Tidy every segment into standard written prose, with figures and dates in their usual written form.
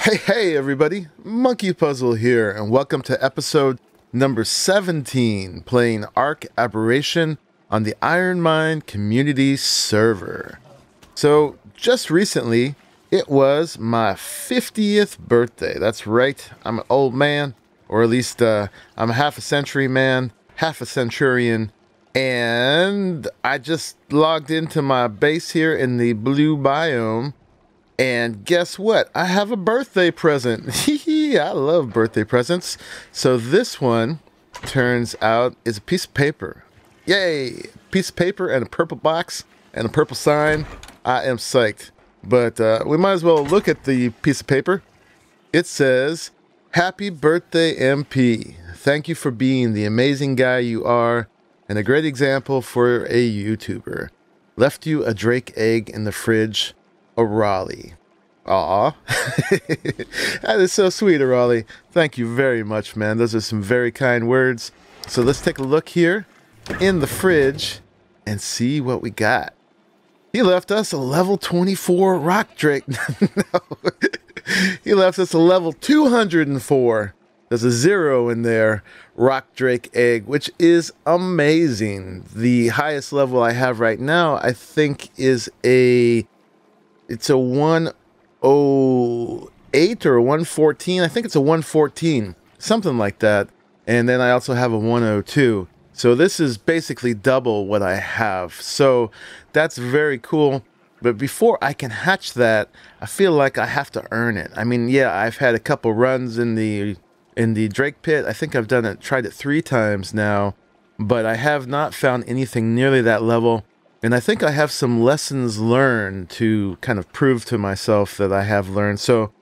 Hey everybody, MonkeyPuzzle here, and welcome to episode number 17, playing ARK Aberration on the IronMine community server. So, just recently, it was my 50th birthday. That's right, I'm an old man, or at least I'm a half a century man, half a centurion, and I just logged into my base here in the blue biome. And guess what? I have a birthday present. I love birthday presents. So this one turns out is a piece of paper. Yay! Piece of paper and a purple box and a purple sign. I am psyched. But we might as well look at the piece of paper. It says, "Happy birthday, MP. Thank you for being the amazing guy you are and a great example for a YouTuber. Left you a Drake egg in the fridge. Arahli." Aw. That is so sweet, Arahli. Thank you very much, man. Those are some very kind words. So let's take a look here in the fridge and see what we got. He left us a level 24 rock drake. No. He left us a level 204. There's a 0 in there. Rock drake egg, which is amazing. The highest level I have right now, I think, is it's a 108 or a 114. I think it's a 114, something like that. And then I also have a 102. So this is basically double what I have. So that's very cool. But before I can hatch that, I feel like I have to earn it. I mean, yeah, I've had a couple runs in the Drake pit. I think I've tried it 3 times now, but I have not found anything nearly that level. And I think I have some lessons learned to kind of prove to myself that I have learned. So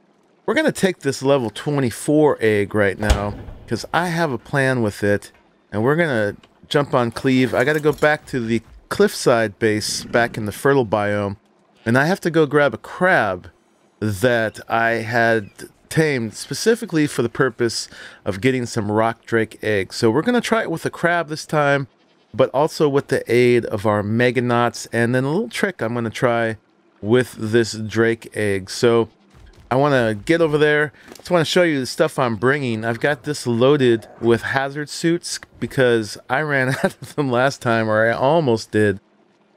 we're going to take this level 24 egg right now because I have a plan with it. And we're going to jump on Cleave. I got to go back to the cliffside base back in the fertile biome. And I have to go grab a crab that I had tamed specifically for the purpose of getting some rock drake eggs. So we're going to try it with a crab this time, but also with the aid of our Meganauts, and then a little trick I'm going to try with this drake egg. So I want to get over there. Just want to show you the stuff I'm bringing. I've got this loaded with hazard suits because I ran out of them last time, or I almost did.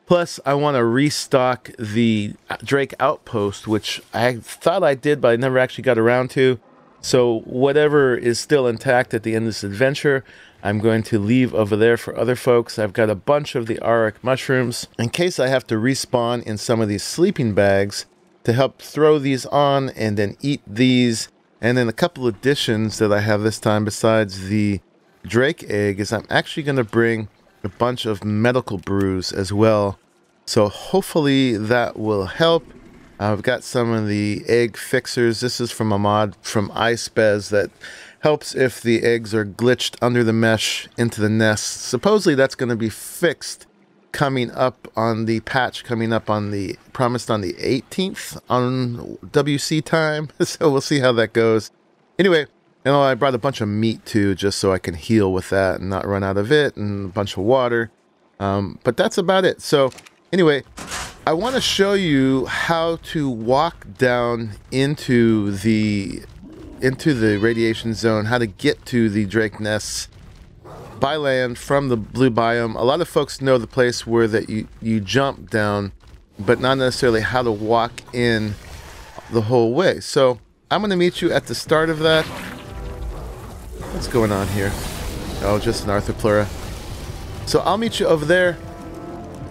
Plus, I want to restock the Drake outpost, which I thought I did, but I never actually got around to. So whatever is still intact at the end of this adventure, I'm going to leave over there for other folks. I've got a bunch of the ARK mushrooms in case I have to respawn in some of these sleeping bags to help throw these on and then eat these. And then a couple additions that I have this time besides the Drake egg is I'm actually going to bring a bunch of medical brews as well. So hopefully that will help. I've got some of the egg fixers. This is from a mod from iSpez that helps if the eggs are glitched under the mesh into the nest. Supposedly that's going to be fixed coming up on the patch coming up on the promised on the 18th on WC time. So we'll see how that goes. Anyway, you know, I brought a bunch of meat too, just so I can heal with that and not run out of it, and a bunch of water. But that's about it. So anyway, I want to show you how to walk down into the radiation zone, how to get to the drake nests by land from the blue biome. A lot of folks know the place where that you jump down, but not necessarily how to walk in the whole way. So I'm going to meet you at the start of that. What's going on here? Oh, just an arthropleura. So I'll meet you over there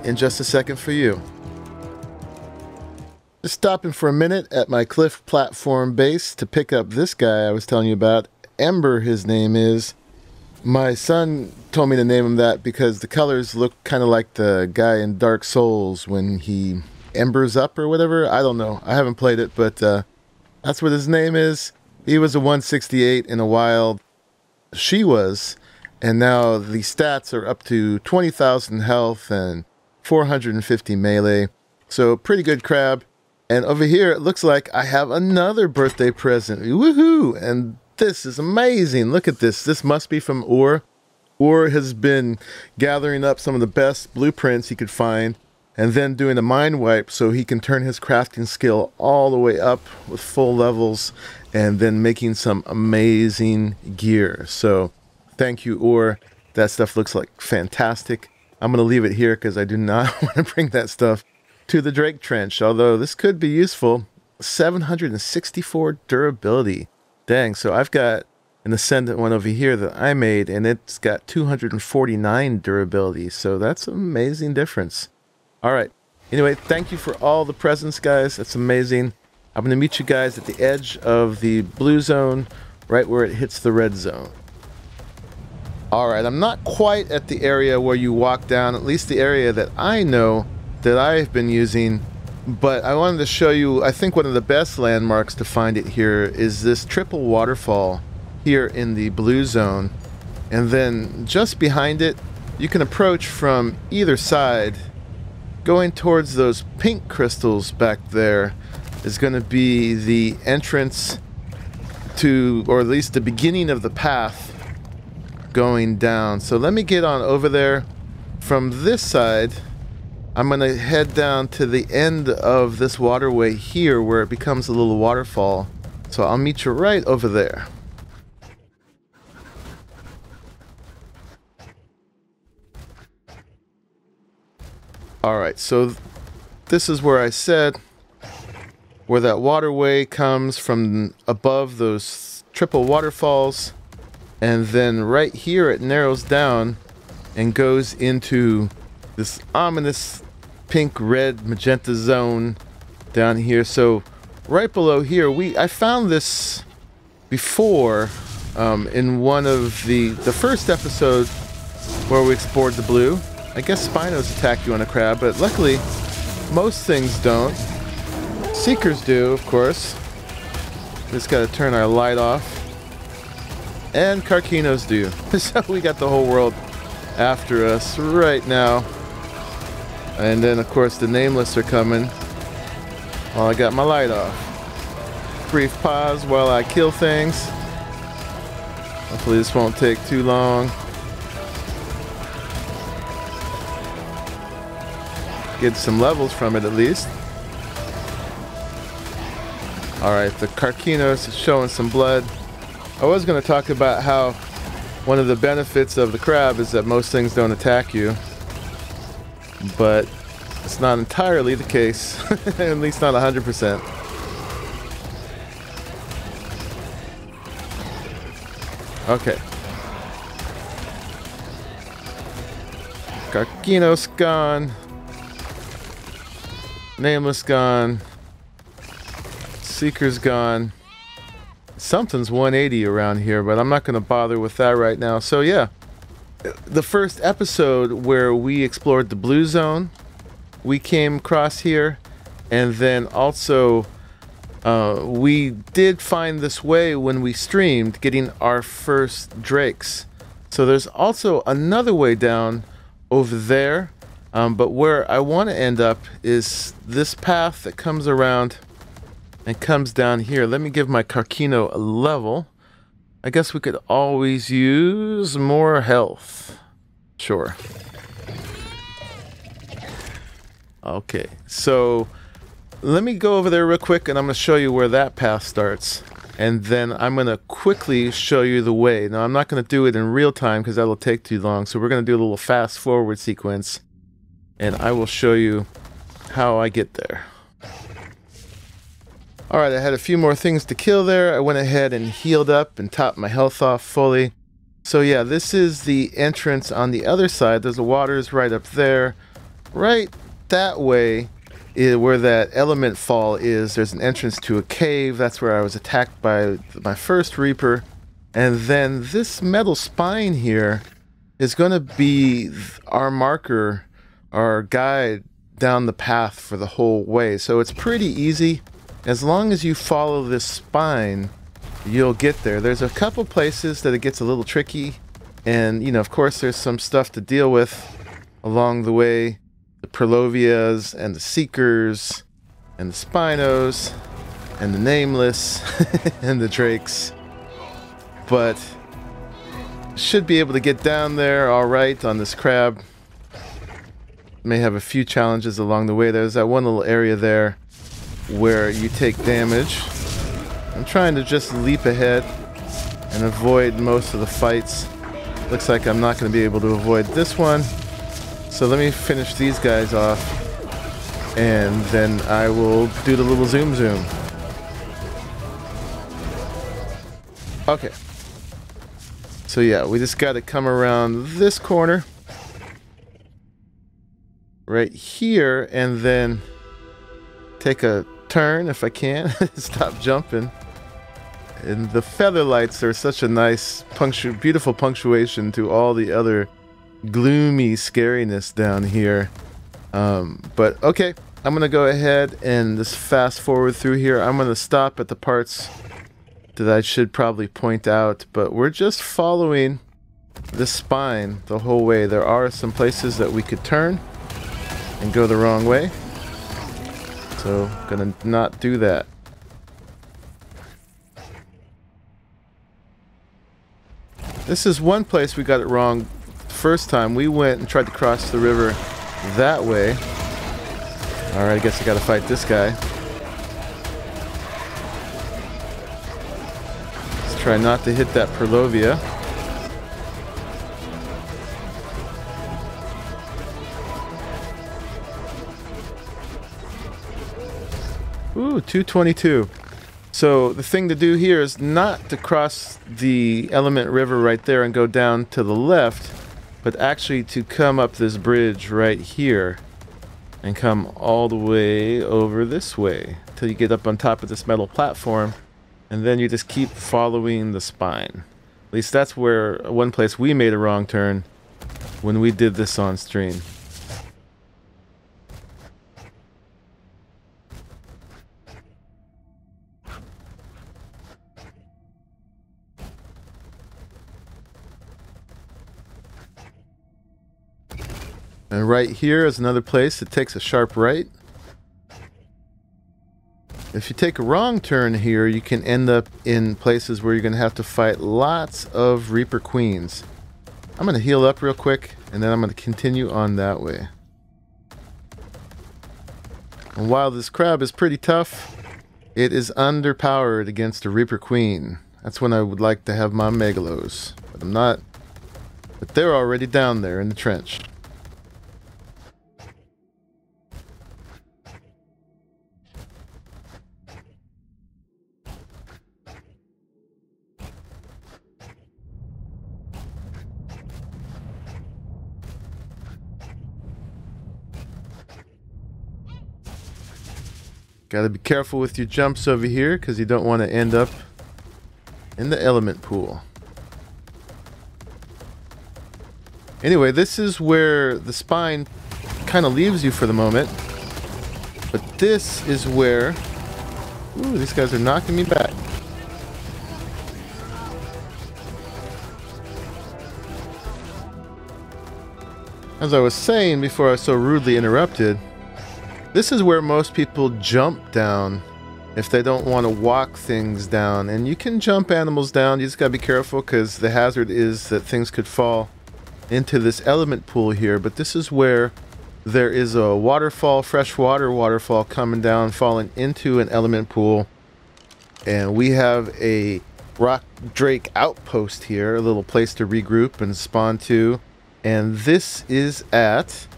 in just a second for you. Just stopping for a minute at my cliff platform base to pick up this guy I was telling you about. Ember, his name is. My son told me to name him that because the colors look kind of like the guy in Dark Souls when he embers up or whatever. I don't know. I haven't played it, but that's what his name is. He was a 168 in a wild. She was. And now the stats are up to 20,000 health and 450 melee. So pretty good crab. And over here, it looks like I have another birthday present. Woohoo! And this is amazing. Look at this. This must be from Ur. Ur has been gathering up some of the best blueprints he could find and then doing a mind wipe so he can turn his crafting skill all the way up with full levels, and then making some amazing gear. So thank you, Ur. That stuff looks like fantastic. I'm going to leave it here because I do not want to bring that stuff to the Drake Trench, although this could be useful. 764 durability. Dang, so I've got an Ascendant one over here that I made, and it's got 249 durability, so that's an amazing difference. Alright, anyway, thank you for all the presents, guys. That's amazing. I'm going to meet you guys at the edge of the blue zone, right where it hits the red zone. Alright, I'm not quite at the area where you walk down, at least the area that I know that I've been using, but I wanted to show you, I think one of the best landmarks to find it here is this triple waterfall here in the blue zone, and then just behind it you can approach from either side. Going towards those pink crystals back there is going to be the entrance to, or at least the beginning of the path going down. So let me get on over there. From this side I'm going to head down to the end of this waterway here where it becomes a little waterfall. So I'll meet you right over there. Alright, so this is where I said where that waterway comes from above those triple waterfalls, and then right here it narrows down and goes into this ominous pink, red, magenta zone down here. So right below here, I found this before in one of the first episode where we explored the blue. I guess Spinos attack you on a crab, but luckily most things don't. Seekers do, of course. Just gotta turn our light off. And Carcinos do. So we got the whole world after us right now. And then of course the Nameless are coming while I got my light off. Brief pause while I kill things. Hopefully this won't take too long. Get some levels from it at least. Alright, the Carcinos is showing some blood. I was going to talk about how one of the benefits of the crab is that most things don't attack you. But it's not entirely the case. At least not 100%. Okay. Carcinos gone. Nameless gone. Seeker's gone. Something's 180 around here, but I'm not going to bother with that right now. So yeah, the first episode where we explored the blue zone, we came across here, and then also we did find this way when we streamed, getting our first drakes. So there's also another way down over there. But where I want to end up is this path that comes around and comes down here. Let me give my Carcino a level. I guess we could always use more health. Sure. Okay, so let me go over there real quick and I'm going to show you where that path starts. And then I'm going to quickly show you the way. Now I'm not going to do it in real time because that will take too long. So we're going to do a little fast forward sequence. And I will show you how I get there. Alright, I had a few more things to kill there. I went ahead and healed up and topped my health off fully. So yeah, this is the entrance on the other side. There's the waters right up there. Right that way is where that element fall is. There's an entrance to a cave. That's where I was attacked by my first Reaper. And then this metal spine here is going to be our marker, our guide down the path for the whole way. So it's pretty easy. As long as you follow this spine, you'll get there. There's a couple places that it gets a little tricky. And, you know, of course, there's some stuff to deal with along the way. The Perlovias and the Seekers and the Spinos and the Nameless and the Drakes. But should be able to get down there all right on this crab. may have a few challenges along the way. There's that one little area there where you take damage. I'm trying to just leap ahead and avoid most of the fights. Looks like I'm not going to be able to avoid this one. So let me finish these guys off, and then I will do the little zoom zoom. Okay. So yeah, we just got to come around this corner right here, and then take a turn if I can. Stop jumping. And the feather lights are such a nice, beautiful punctuation to all the other gloomy scariness down here. But okay, I'm going to go ahead and just fast forward through here. I'm going to stop at the parts that I should probably point out, but we're just following the spine the whole way. There are some places that we could turn and go the wrong way, so gonna not do that. This is one place we got it wrong first time. We went and tried to cross the river that way. Alright, I guess I gotta fight this guy. Let's try not to hit that Perlovia. Ooh, 222. So the thing to do here is not to cross the Element River right there and go down to the left, but actually to come up this bridge right here and come all the way over this way till you get up on top of this metal platform, and then you just keep following the spine. At least that's where one place we made a wrong turn when we did this on stream. And right here is another place that takes a sharp right. If you take a wrong turn here, you can end up in places where you're going to have to fight lots of Reaper Queens. I'm going to heal up real quick, and then I'm going to continue on that way. And while this crab is pretty tough, it is underpowered against a Reaper Queen. That's when I would like to have my Megalos. But I'm not. But they're already down there in the trench. Gotta be careful with your jumps over here because you don't want to end up in the element pool. Anyway, this is where the spine kind of leaves you for the moment. But this is where... Ooh, these guys are knocking me back. As I was saying before I was so rudely interrupted, this is where most people jump down if they don't want to walk things down. And you can jump animals down, you just gotta be careful because the hazard is that things could fall into this element pool here. But this is where there is a waterfall, freshwater waterfall coming down, falling into an element pool. And we have a rock drake outpost here, a little place to regroup and spawn to. And this is at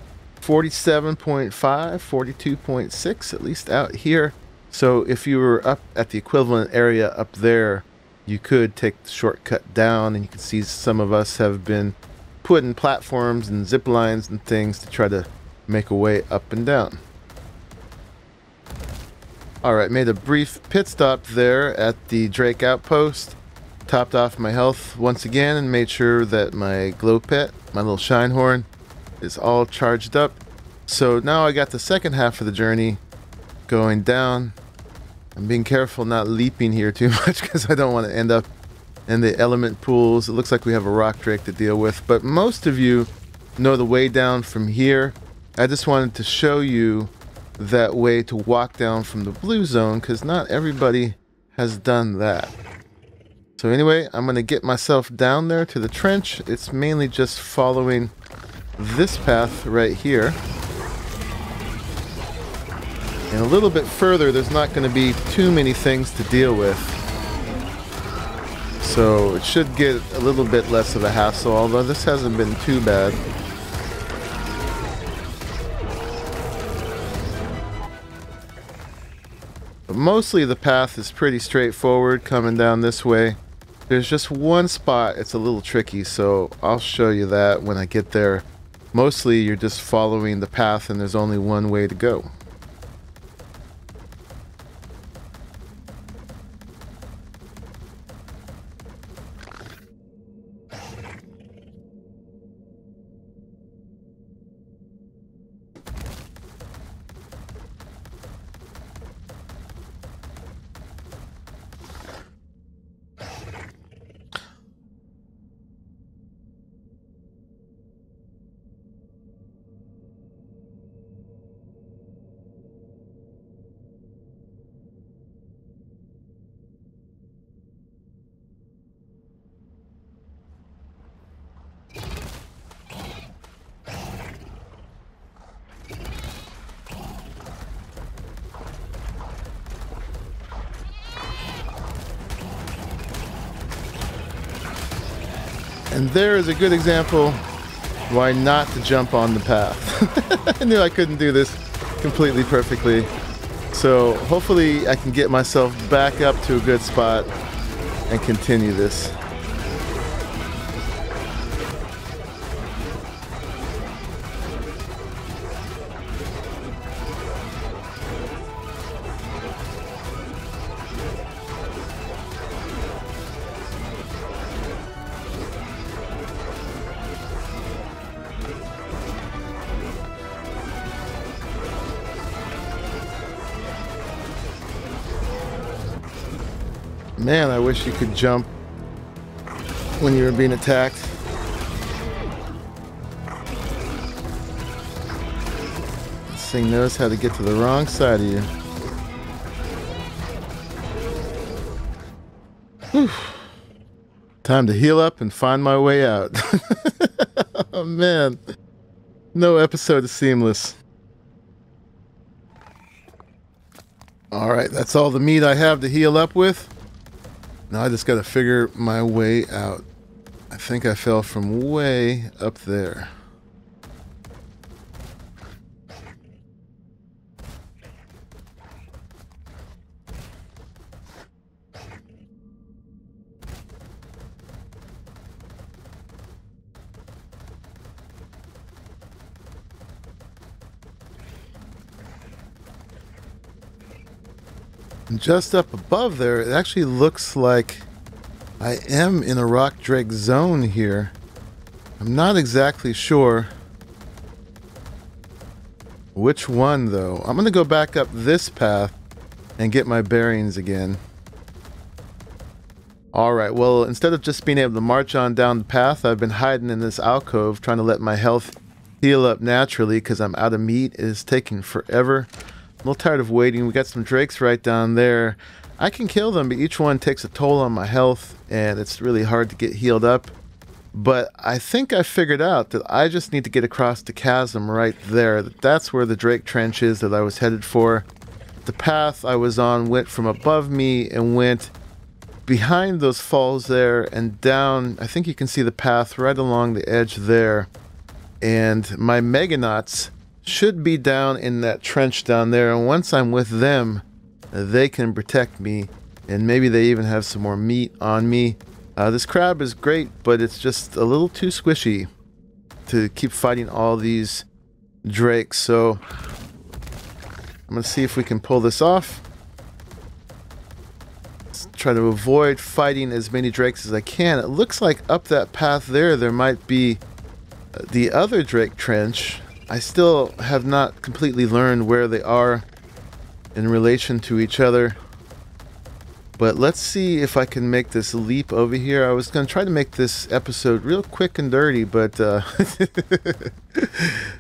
47.5, 42.6, at least out here. So if you were up at the equivalent area up there, you could take the shortcut down, and you can see some of us have been putting platforms and zip lines and things to try to make a way up and down. Alright, made a brief pit stop there at the Drake outpost. Topped off my health once again and made sure that my glow pet, my little shine horn, is all charged up. So now I got the second half of the journey going down. I'm being careful not leaping here too much because I don't want to end up in the element pools. It looks like we have a rock drake to deal with, but most of you know the way down from here. I just wanted to show you that way to walk down from the blue zone because not everybody has done that. So anyway, I'm going to get myself down there to the trench. It's mainly just following this path right here. And a little bit further, there's not going to be too many things to deal with. So it should get a little bit less of a hassle, although this hasn't been too bad. But mostly the path is pretty straightforward coming down this way. There's just one spot it's a little tricky, so I'll show you that when I get there. Mostly you're just following the path and there's only one way to go. And there is a good example why not to jump on the path. I knew I couldn't do this completely perfectly. So hopefully I can get myself back up to a good spot and continue this. Man, I wish you could jump when you were being attacked. This thing knows how to get to the wrong side of you. Whew. Time to heal up and find my way out. Oh man, no episode is seamless. Alright, that's all the meat I have to heal up with. Now I just gotta figure my way out. I think I fell from way up there. And just up above there, it actually looks like I am in a rock drake zone here. I'm not exactly sure which one though. I'm gonna go back up this path and get my bearings again. Alright, well, instead of just being able to march on down the path, I've been hiding in this alcove trying to let my health heal up naturally because I'm out of meat. It is taking forever. I'm a little tired of waiting. We got some drakes right down there. I can kill them, but each one takes a toll on my health, and it's really hard to get healed up. But I think I figured out that I just need to get across the chasm right there. That's where the drake trench is that I was headed for. The path I was on went from above me and went behind those falls there and down. I think you can see the path right along the edge there. And my Meganauts should be down in that trench down there, and once I'm with them, they can protect me, and maybe they even have some more meat on me. This crab is great, but it's just a little too squishy to keep fighting all these drakes, so I'm gonna see if we can pull this off. Let's try to avoid fighting as many drakes as I can. It looks like up that path there might be the other drake trench. I still have not completely learned where they are in relation to each other. But let's see if I can make this leap over here. I was going to try to make this episode real quick and dirty, but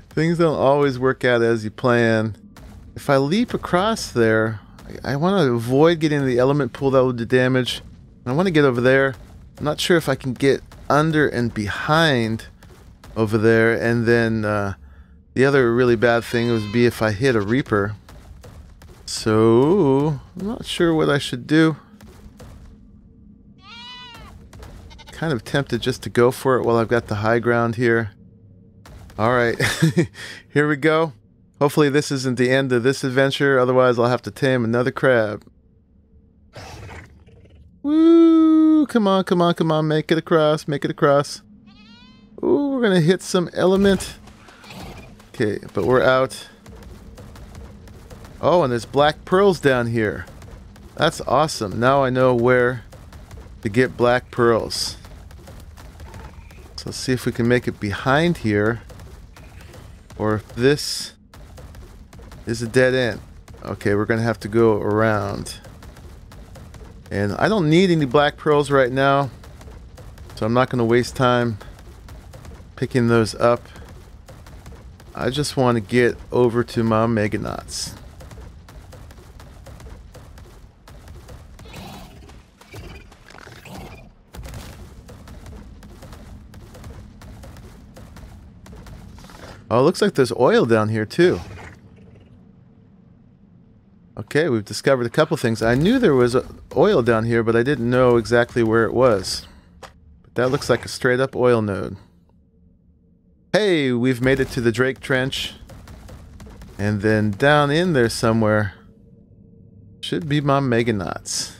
things don't always work out as you plan. If I leap across there, I want to avoid getting the element pool that will do damage. I want to get over there. I'm not sure if I can get under and behind over there, and then the other really bad thing would be if I hit a Reaper. So, I'm not sure what I should do. Kind of tempted just to go for it while I've got the high ground here. Alright, here we go. Hopefully this isn't the end of this adventure, otherwise I'll have to tame another crab. Woo! Come on, come on, come on, make it across, make it across. Ooh, we're gonna hit some element. Okay, but we're out. Oh, and there's black pearls down here. That's awesome. Now I know where to get black pearls. So let's see if we can make it behind here. Or if this is a dead end. Okay, we're going to have to go around. And I don't need any black pearls right now. So I'm not going to waste time picking those up. I just want to get over to my Meganauts. Oh, it looks like there's oil down here too. Okay, we've discovered a couple things. I knew there was oil down here, but I didn't know exactly where it was. But that looks like a straight up oil node. Hey, we've made it to the Drake Trench. And then down in there somewhere should be my Meganauts.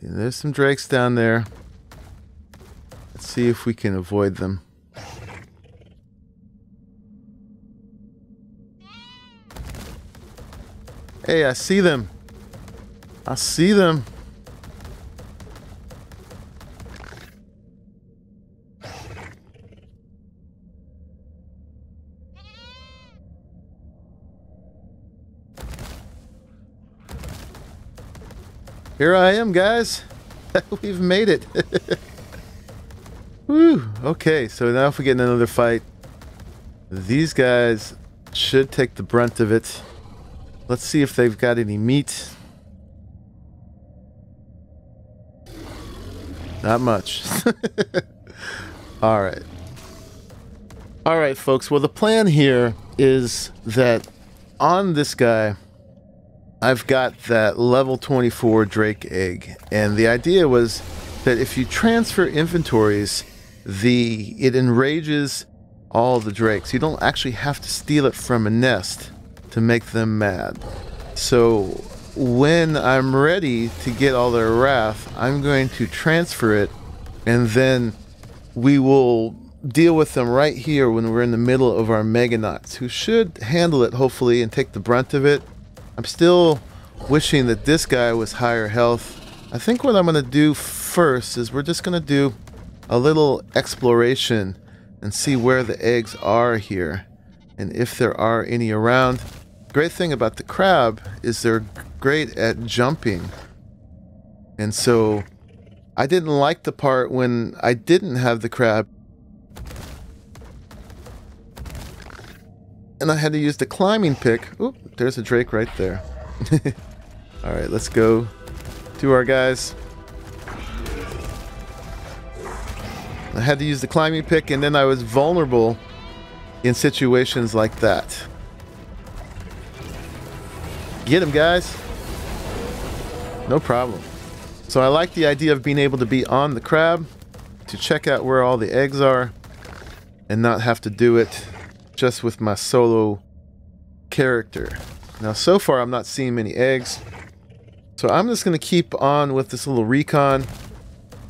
And there's some drakes down there. Let's see if we can avoid them. Hey, I see them. I see them. Here I am, guys. We've made it. Whew. Okay, so now if we get in another fight, these guys should take the brunt of it. Let's see if they've got any meat. Not much. Alright. Alright, folks. Well, the plan here is that on this guy, I've got that level 24 Drake egg. And the idea was that if you transfer inventories, it enrages all the drakes. You don't actually have to steal it from a nest to make them mad. So when I'm ready to get all their wrath, I'm going to transfer it, and then we will deal with them right here when we're in the middle of our Meganauts, who should handle it hopefully and take the brunt of it. I'm still wishing that this guy was higher health. I think what I'm going to do first is we're just going to do a little exploration and see where the eggs are here and if there are any around. Great thing about the crab is they're great at jumping. And so I didn't like the part when I didn't have the crab and I had to use the climbing pick. Oop, there's a drake right there. Alright, let's go to our guys. I had to use the climbing pick, and then I was vulnerable in situations like that. Get him, guys. No problem. So I like the idea of being able to be on the crab to check out where all the eggs are and not have to do it just with my solo character. Now, so far, I'm not seeing many eggs. So I'm just going to keep on with this little recon.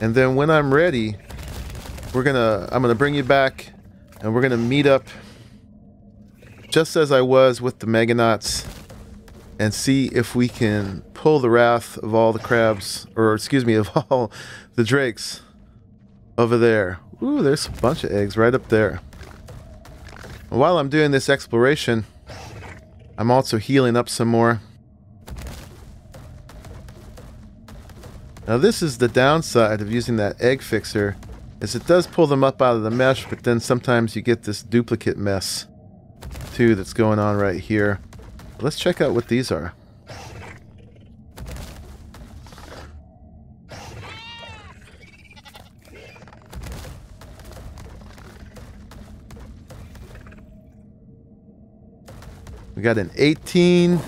And then when I'm ready, I'm gonna bring you back, and we're gonna meet up just as I was with the Meganauts and see if we can pull the wrath of all the crabs, or excuse me, of all the drakes over there. Ooh, there's a bunch of eggs right up there. And while I'm doing this exploration, I'm also healing up some more. Now this is the downside of using that egg fixer, is it does pull them up out of the mesh, but then sometimes you get this duplicate mess too that's going on right here. Let's check out what these are. We got an 18.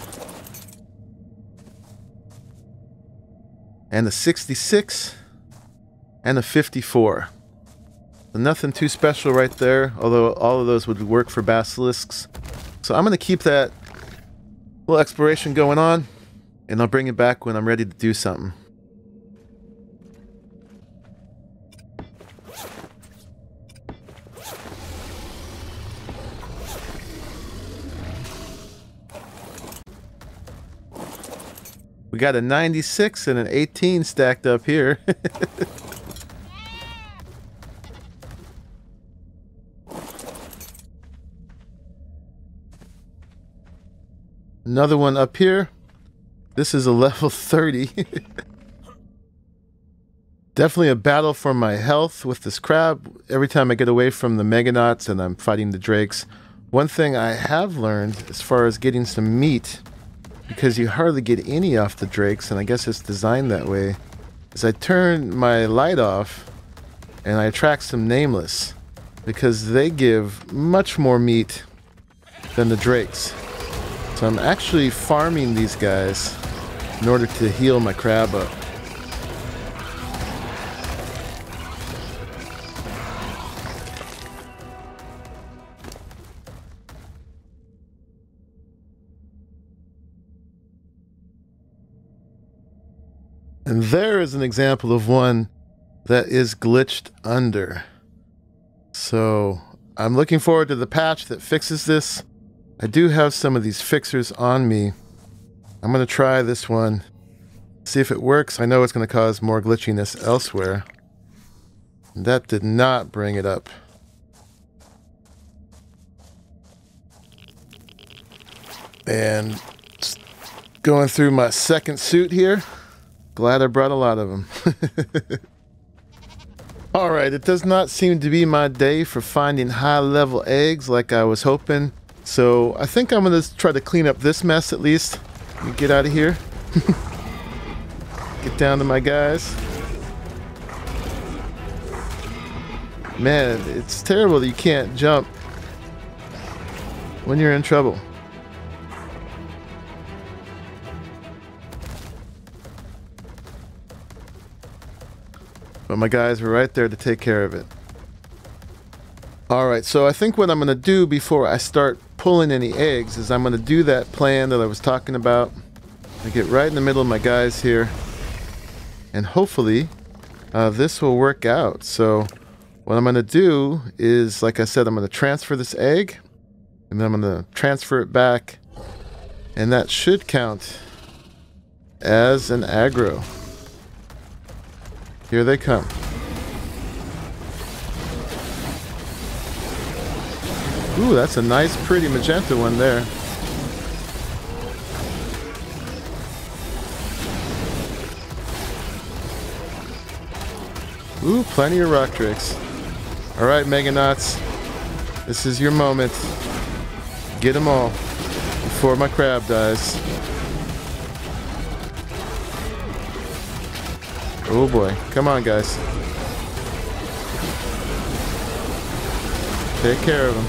And a 66. And a 54. So nothing too special right there, although all of those would work for basilisks. So I'm going to keep that little exploration going on, and I'll bring it back when I'm ready to do something. We got a 96 and an 18 stacked up here. Another one up here. This is a level 30. Definitely a battle for my health with this crab. Every time I get away from the Meganauts and I'm fighting the Drakes. One thing I have learned as far as getting some meat, because you hardly get any off the Drakes, and I guess it's designed that way, is I turn my light off and I attract some nameless, because they give much more meat than the Drakes. So I'm actually farming these guys in order to heal my crab up. And there is an example of one that is glitched under. So I'm looking forward to the patch that fixes this. I do have some of these fixers on me. I'm going to try this one, see if it works. I know it's going to cause more glitchiness elsewhere. And that did not bring it up. And going through my second suit here. Glad I brought a lot of them. Alright, it does not seem to be my day for finding high-level eggs like I was hoping. So I think I'm going to try to clean up this mess at least. Let me get out of here. Get down to my guys. Man, it's terrible that you can't jump when you're in trouble. But my guys were right there to take care of it. Alright, so I think what I'm going to do before I start pulling any eggs is I'm going to do that plan that I was talking about. I get right in the middle of my guys here. And hopefully this will work out. So what I'm going to do is, like I said, I'm going to transfer this egg. And then I'm going to transfer it back. And that should count as an aggro. Here they come. Ooh, that's a nice, pretty magenta one there. Ooh, plenty of rock drakes. Alright, Meganauts. This is your moment. Get them all before my crab dies. Oh boy. Come on, guys. Take care of them.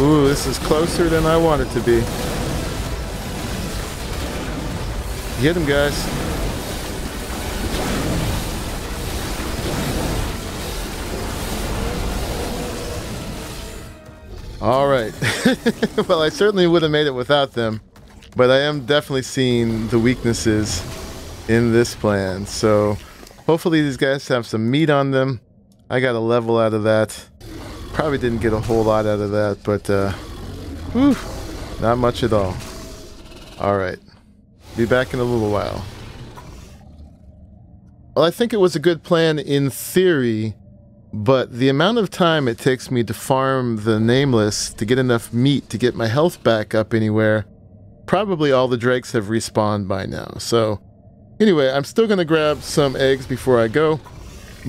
Ooh, this is closer than I want it to be. Get him, guys. Alright. Well, I certainly would have made it without them, but I am definitely seeing the weaknesses in this plan. So hopefully these guys have some meat on them. I got a level out of that. Probably didn't get a whole lot out of that, but whew, not much at all. Alright. Be back in a little while. Well, I think it was a good plan in theory, but the amount of time it takes me to farm the nameless to get enough meat to get my health back up anywhere, probably all the drakes have respawned by now. So anyway, I'm still going to grab some eggs before I go,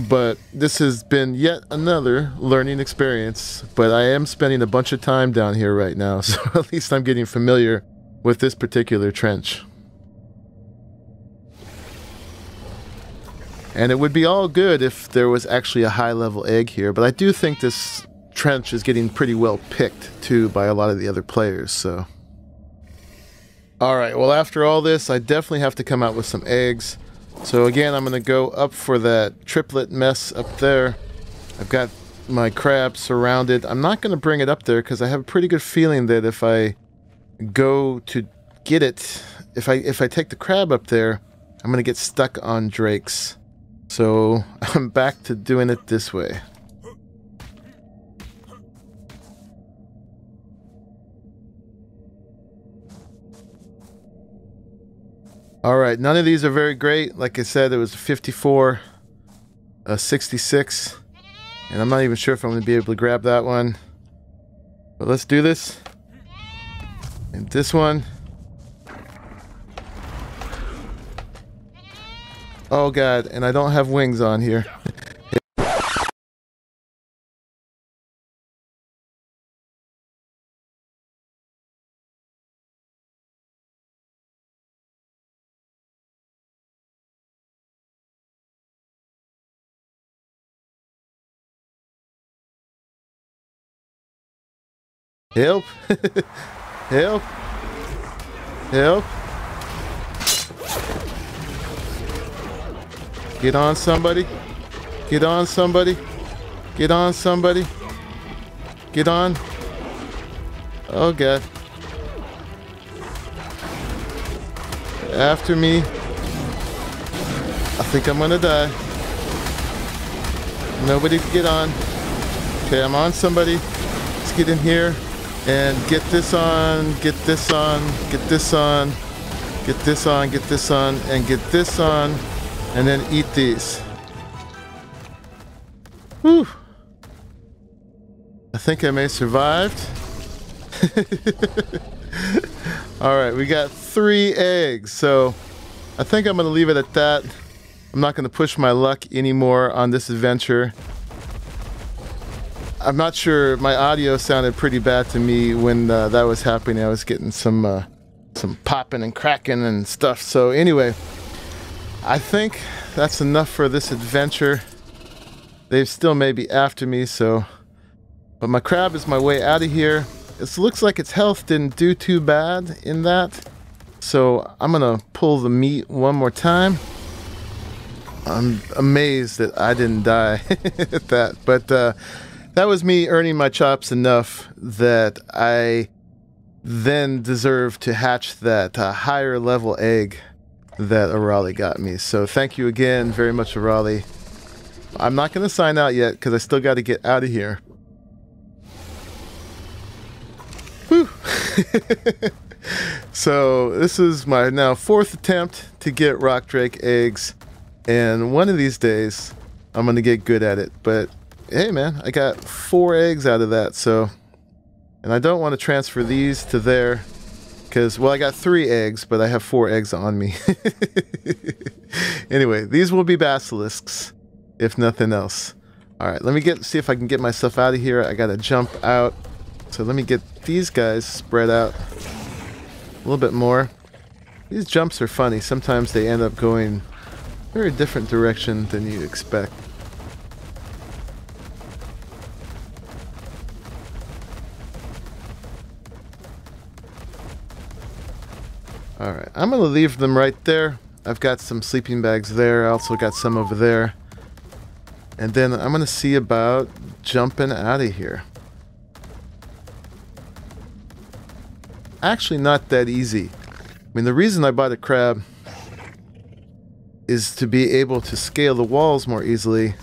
but this has been yet another learning experience. But I am spending a bunch of time down here right now, so at least I'm getting familiar with this particular trench. And it would be all good if there was actually a high-level egg here, but I do think this trench is getting pretty well picked, too, by a lot of the other players, so... Alright, well after all this, I definitely have to come out with some eggs. So again, I'm going to go up for that triplet mess up there. I've got my crab surrounded. I'm not going to bring it up there because I have a pretty good feeling that if I go to get it, if I take the crab up there, I'm going to get stuck on drakes. So I'm back to doing it this way. Alright, none of these are very great. Like I said, it was a 54, a 66, and I'm not even sure if I'm going to be able to grab that one. But let's do this. And this one. Oh god, and I don't have wings on here. Help! Help! Help! Get on somebody! Get on somebody! Get on somebody! Get on! Oh god! After me! I think I'm gonna die. Nobody get on. Okay, I'm on somebody. Let's get in here. And get this on, get this on, get this on, get this on, get this on, and get this on, and then eat these. Whew. I think I may have survived. Alright, we got 3 eggs, so I think I'm going to leave it at that. I'm not going to push my luck anymore on this adventure. I'm not sure, my audio sounded pretty bad to me when that was happening. I was getting some popping and cracking and stuff. So anyway, I think that's enough for this adventure. They still may be after me, so... But my crab is my way out of here. It looks like its health didn't do too bad in that. So I'm gonna pull the meat one more time. I'm amazed that I didn't die at that. But that was me earning my chops enough that I then deserve to hatch that higher level egg that Arahli got me. So thank you again very much, Arahli. I'm not going to sign out yet because I still got to get out of here. Whew. So this is my now 4th attempt to get rock drake eggs. And one of these days, I'm going to get good at it. But hey man, I got 4 eggs out of that, so... And I don't want to transfer these to there, because, well, I got 3 eggs, but I have 4 eggs on me. Anyway, these will be basilisks, if nothing else. Alright, let me see if I can get myself out of here. I gotta jump out. So let me get these guys spread out a little bit more. These jumps are funny. Sometimes they end up going a very different direction than you expect. Alright, I'm going to leave them right there. I've got some sleeping bags there. I also got some over there. And then I'm going to see about jumping out of here. Actually not that easy. I mean, the reason I bought a crab is to be able to scale the walls more easily.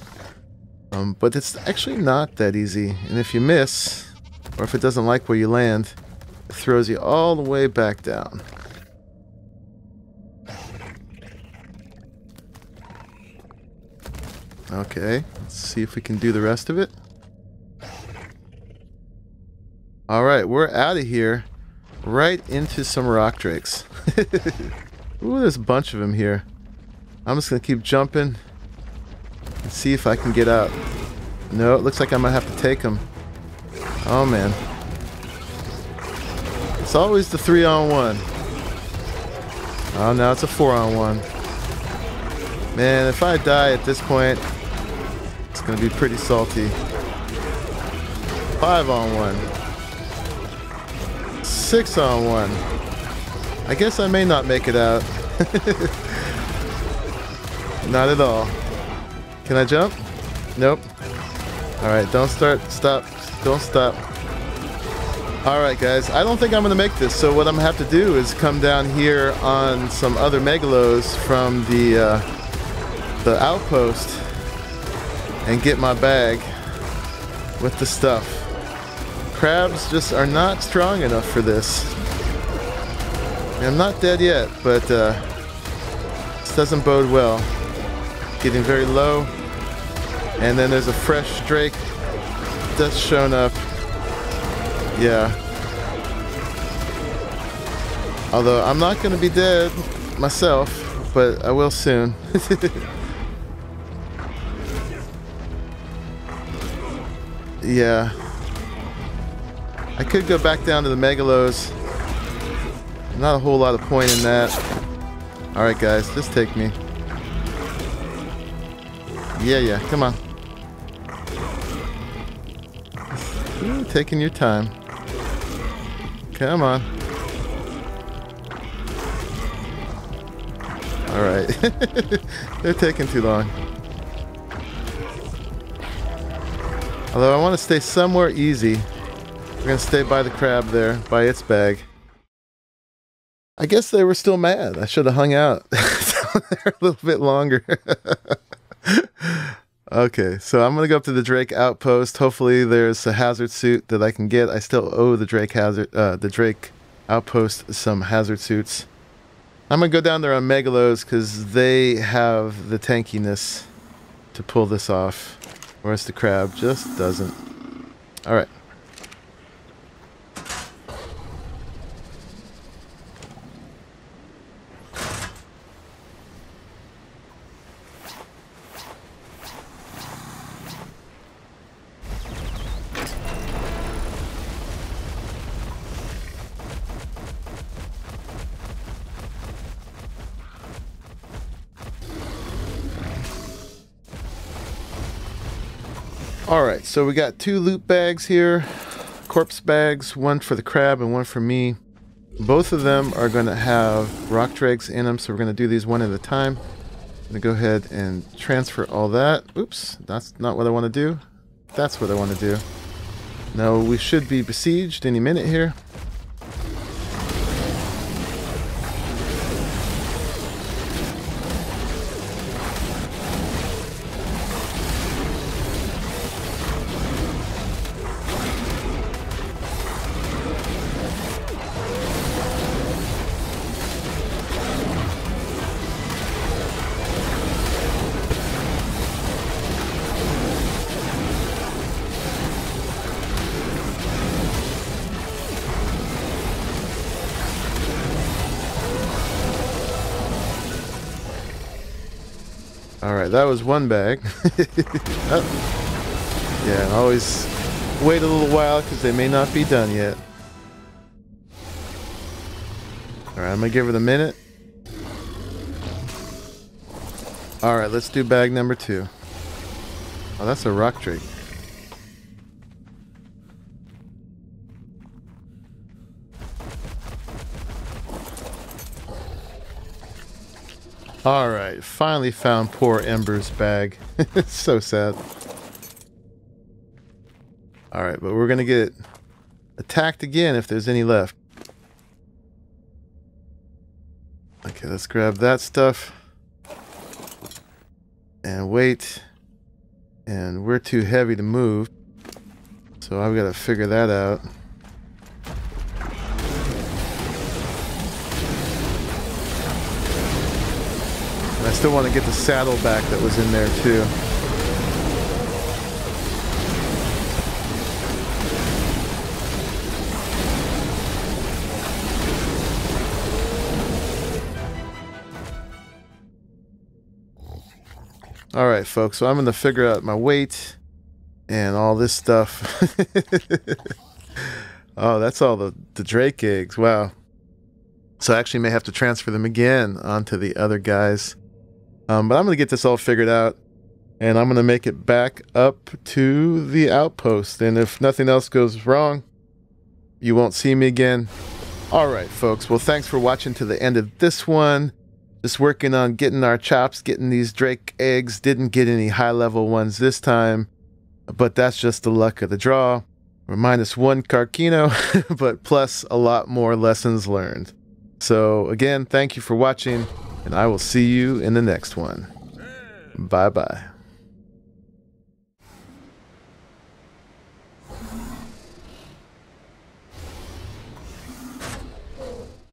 But it's actually not that easy. And if you miss, or if it doesn't like where you land, it throws you all the way back down. Okay, let's see if we can do the rest of it. Alright, we're out of here. Right into some rock drakes. Ooh, there's a bunch of them here. I'm just going to keep jumping and see if I can get out. No, it looks like I might have to take them. Oh man. It's always the 3-on-1. Oh, now it's a 4-on-1. Man, if I die at this point, it's gonna be pretty salty. 5 on 1. 6 on 1. I guess I may not make it out. Not at all. Can I jump? Nope. Alright, don't start. Stop. Don't stop. Alright guys, I don't think I'm going to make this, so what I'm going to have to do is come down here on some other megalos from the outpost and get my bag with the stuff. Crabs just are not strong enough for this. I'm not dead yet, but this doesn't bode well. Getting very low, and then there's a fresh drake that's shown up. Yeah. Although I'm not going to be dead myself, but I will soon. Yeah. I could go back down to the megalos. Not a whole lot of point in that. Alright guys, just take me. Yeah, come on. Ooh, taking your time. Come on. Alright. They're taking too long. Although I want to stay somewhere easy. We're going to stay by the crab there, by its bag. I guess they were still mad. I should have hung out a little bit longer. Okay, so I'm gonna go up to the Drake outpost. Hopefully there's a hazard suit that I can get. I still owe the Drake outpost some hazard suits. I'm gonna go down there on Megalos because they have the tankiness to pull this off, whereas the crab just doesn't. All right. Alright, so we got 2 loot bags here, corpse bags, one for the crab and one for me. Both of them are going to have rock dregs in them, so we're going to do these one at a time. I'm going to go ahead and transfer all that. Oops, that's not what I want to do. That's what I want to do. Now we should be besieged any minute here. Alright, that was one bag. Oh. Yeah, always wait a little while because they may not be done yet. Alright, I'm going to give it a minute. Alright, let's do bag number 2. Oh, that's a rock drake. Alright, finally found poor Ember's bag. It's so sad. Alright, but we're gonna get attacked again if there's any left. Okay, let's grab that stuff. And wait. And we're too heavy to move. So I've got to figure that out. I still want to get the saddle back that was in there too. Alright folks, so I'm going to figure out my weight and all this stuff. Oh, that's all the drake eggs. Wow. So I actually may have to transfer them again onto the other guys. But I'm going to get this all figured out, and I'm going to make it back up to the outpost. And if nothing else goes wrong, you won't see me again. All right, folks. Well, thanks for watching to the end of this one. Just working on getting our chops, getting these Drake eggs. Didn't get any high-level ones this time, but that's just the luck of the draw. We're -1 Carcino, but plus a lot more lessons learned. So again, thank you for watching, and I will see you in the next one. Bye-bye.